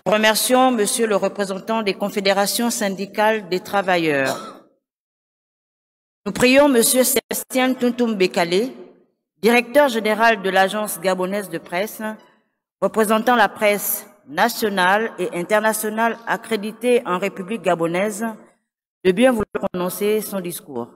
Nous remercions Monsieur le représentant des confédérations syndicales des travailleurs. Nous prions Monsieur Sébastien Tuntum Bekale, directeur général de l'Agence gabonaise de presse, représentant la presse nationale et internationale accréditée en République gabonaise, de bien vouloir prononcer son discours.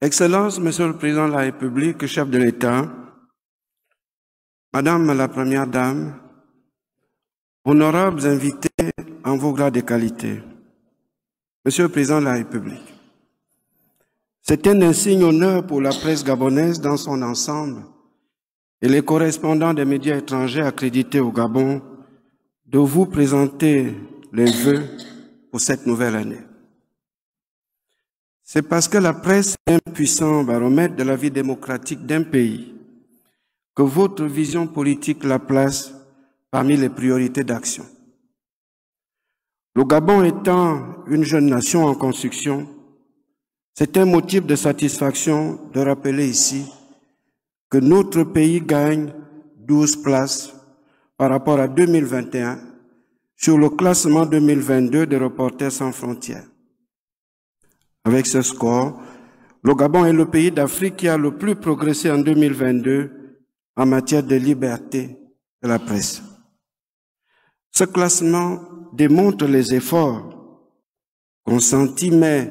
Excellences, Monsieur le Président de la République, chef de l'État, Madame la Première Dame, honorables invités en vos grades et qualités, Monsieur le Président de la République, c'est un insigne honneur pour la presse gabonaise dans son ensemble et les correspondants des médias étrangers accrédités au Gabon de vous présenter les vœux pour cette nouvelle année. C'est parce que la presse est un puissant baromètre de la vie démocratique d'un pays que votre vision politique la place parmi les priorités d'action. Le Gabon étant une jeune nation en construction, c'est un motif de satisfaction de rappeler ici que notre pays gagne 12 places par rapport à 2021 sur le classement 2022 de Reporters sans frontières. Avec ce score, le Gabon est le pays d'Afrique qui a le plus progressé en 2022 en matière de liberté de la presse. Ce classement démontre les efforts consentis, mais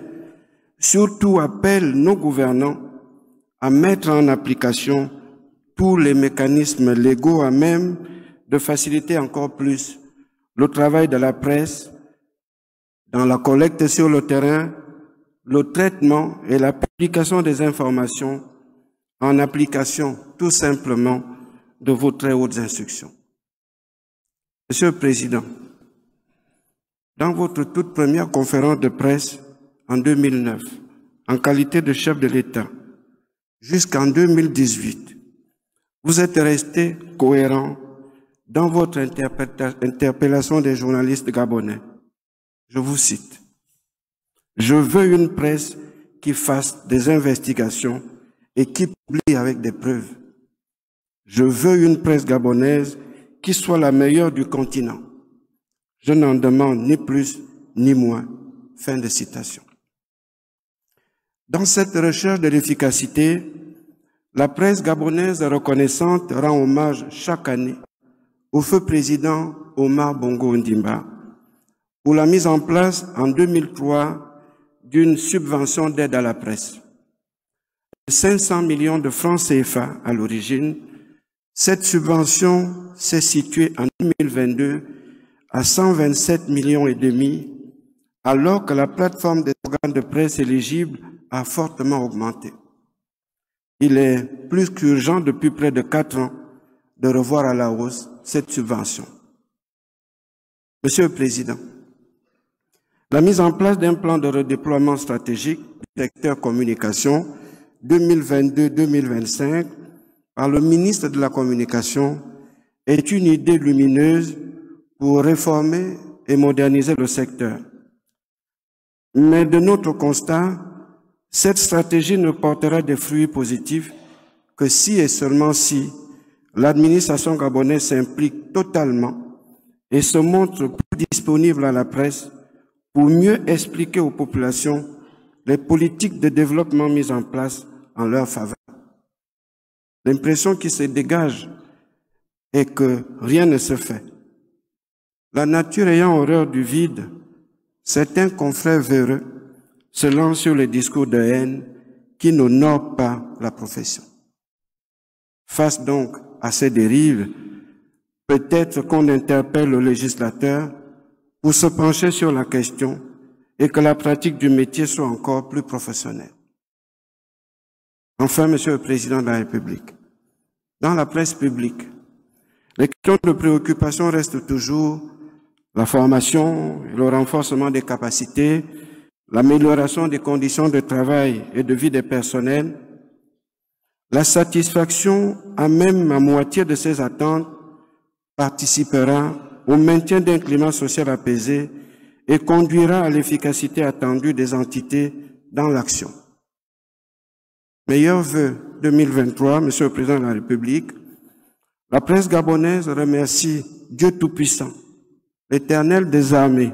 surtout appelle nos gouvernants à mettre en application tous les mécanismes légaux à même de faciliter encore plus le travail de la presse dans la collecte sur le terrain, le traitement et la publication des informations en application tout simplement de vos très hautes instructions. Monsieur le Président, dans votre toute première conférence de presse en 2009, en qualité de chef de l'État, jusqu'en 2018, vous êtes resté cohérent dans votre interpellation des journalistes gabonais. Je vous cite. Je veux une presse qui fasse des investigations et qui publie avec des preuves. Je veux une presse gabonaise qui soit la meilleure du continent. Je n'en demande ni plus ni moins. Fin de citation. Dans cette recherche de l'efficacité, la presse gabonaise reconnaissante rend hommage chaque année au feu président Omar Bongo Ondimba pour la mise en place en 2003 d'une subvention d'aide à la presse. 500 millions de francs CFA à l'origine, cette subvention s'est située en 2022 à 127 millions et demi, alors que la plateforme des organes de presse éligibles a fortement augmenté. Il est plus qu'urgent depuis près de 4 ans de revoir à la hausse cette subvention. Monsieur le Président, la mise en place d'un plan de redéploiement stratégique du secteur communication 2022-2025 par le ministre de la Communication est une idée lumineuse pour réformer et moderniser le secteur. Mais de notre constat, cette stratégie ne portera des fruits positifs que si et seulement si l'administration gabonaise s'implique totalement et se montre plus disponible à la presse pour mieux expliquer aux populations les politiques de développement mises en place en leur faveur. L'impression qui se dégage est que rien ne se fait. La nature ayant horreur du vide, certains confrères véreux se lancent sur les discours de haine qui n'honorent pas la profession. Face donc à ces dérives, peut-être qu'on interpelle le législateur pour se pencher sur la question et que la pratique du métier soit encore plus professionnelle. Enfin, Monsieur le Président de la République, dans la presse publique, les questions de préoccupation restent toujours la formation et le renforcement des capacités, l'amélioration des conditions de travail et de vie des personnels, la satisfaction à même à moitié de ces attentes participera au maintien d'un climat social apaisé et conduira à l'efficacité attendue des entités dans l'action. Meilleurs vœux 2023, Monsieur le Président de la République. La presse gabonaise remercie Dieu Tout-Puissant, l'Éternel des armées,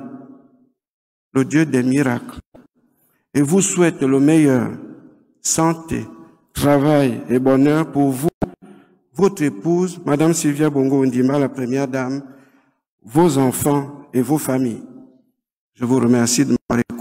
le Dieu des miracles, et vous souhaite le meilleur, santé, travail et bonheur pour vous, votre épouse, Madame Sylvia Bongo Ondimba, la Première Dame, vos enfants et vos familles. Je vous remercie de m'avoir écouté.